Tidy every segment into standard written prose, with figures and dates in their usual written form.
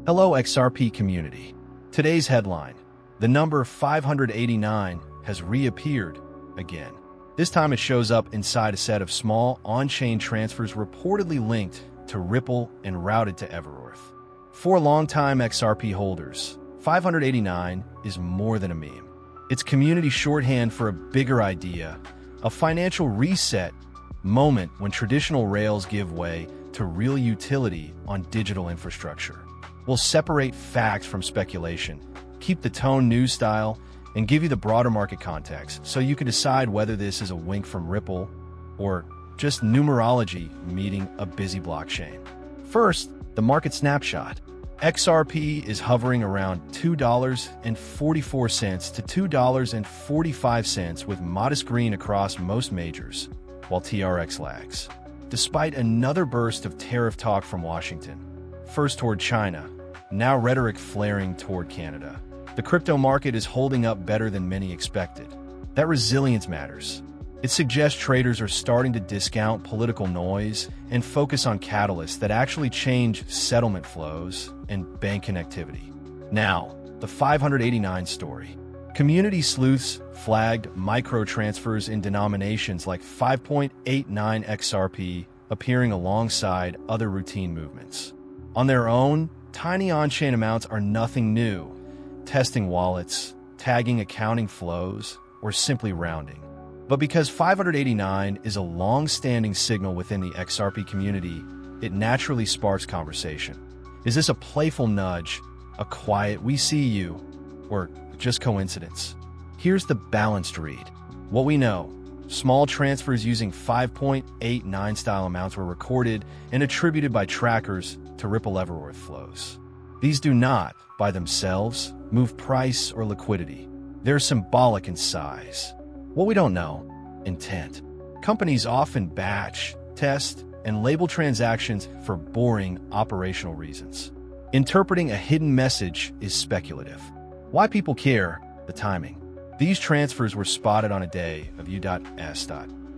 Hello XRP community. Today's headline: the number 589 has reappeared again. This time it shows up inside a set of small on-chain transfers reportedly linked to Ripple and routed to Everorth. For longtime XRP holders, 589 is more than a meme. It's community shorthand for a bigger idea, a financial reset moment when traditional rails give way to real utility on digital infrastructure. We'll separate facts from speculation, keep the tone news style, and give you the broader market context so you can decide whether this is a wink from Ripple or just numerology meeting a busy blockchain. First, the market snapshot. XRP is hovering around $2.44 to $2.45 with modest green across most majors, while TRX lags. Despite another burst of tariff talk from Washington, first toward China, now rhetoric flaring toward Canada, the crypto market is holding up better than many expected. That resilience matters. It suggests traders are starting to discount political noise and focus on catalysts that actually change settlement flows and bank connectivity. Now, the 589 story. Community sleuths flagged micro-transfers in denominations like 5.89 XRP appearing alongside other routine movements. On their own, tiny on-chain amounts are nothing new. Testing wallets, tagging accounting flows, or simply rounding. But because 589 is a long-standing signal within the XRP community, it naturally sparks conversation. Is this a playful nudge, a quiet "we see you," or just coincidence? Here's the balanced read. What we know: small transfers using 5.89 style amounts were recorded and attributed by trackers to Ripple Everorth flows. These do not, by themselves, move price or liquidity. They're symbolic in size. What we don't know: intent. Companies often batch, test, and label transactions for boring operational reasons. Interpreting a hidden message is speculative. Why people care: the timing. These transfers were spotted on a day of U.S.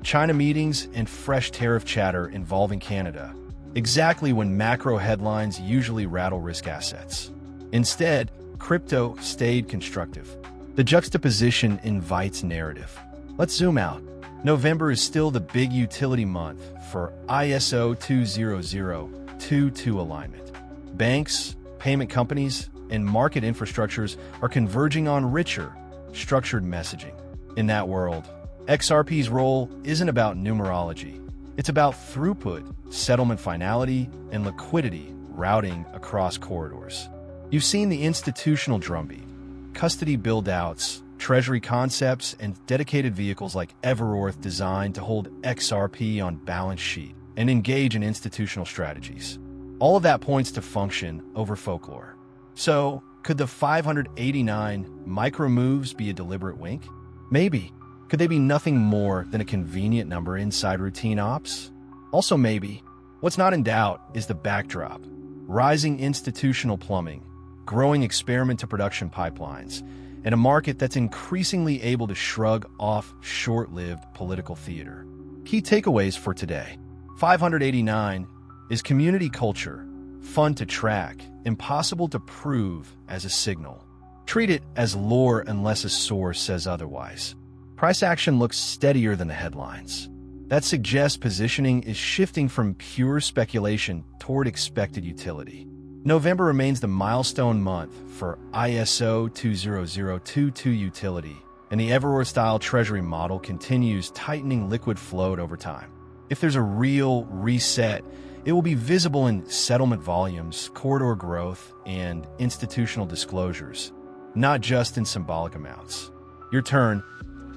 China meetings and fresh tariff chatter involving Canada, exactly when macro headlines usually rattle risk assets. Instead, crypto stayed constructive. The juxtaposition invites narrative. Let's zoom out. November is still the big utility month for ISO 20022 alignment. Banks, payment companies, and market infrastructures are converging on richer, structured messaging. In that world, XRP's role isn't about numerology. It's about throughput, settlement finality, and liquidity routing across corridors. You've seen the institutional drumbeat: custody build-outs, treasury concepts, and dedicated vehicles like Everorth designed to hold XRP on balance sheet and engage in institutional strategies. All of that points to function over folklore. So, could the 589 micro moves be a deliberate wink? Maybe. Could they be nothing more than a convenient number inside routine ops? Also maybe. What's not in doubt is the backdrop: rising institutional plumbing, growing experiment-to-production pipelines, and a market that's increasingly able to shrug off short-lived political theater. Key takeaways for today: 589 is community culture, fun to track, impossible to prove as a signal. Treat it as lore unless a source says otherwise. Price action looks steadier than the headlines. That suggests positioning is shifting from pure speculation toward expected utility. November remains the milestone month for ISO 20022 utility, and the Everorth-style treasury model continues tightening liquid float over time. If there's a real reset, it will be visible in settlement volumes, corridor growth, and institutional disclosures, not just in symbolic amounts. Your turn.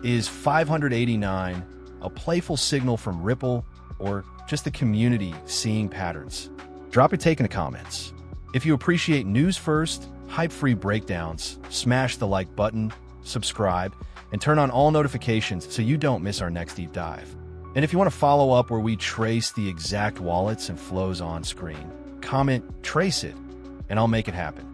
Is 589 a playful signal from Ripple, or just the community seeing patterns? Drop your take in the comments. If you appreciate news first, hype-free breakdowns, smash the like button, subscribe, and turn on all notifications so you don't miss our next deep dive. And if you want to follow up where we trace the exact wallets and flows on screen, comment "trace it," and I'll make it happen.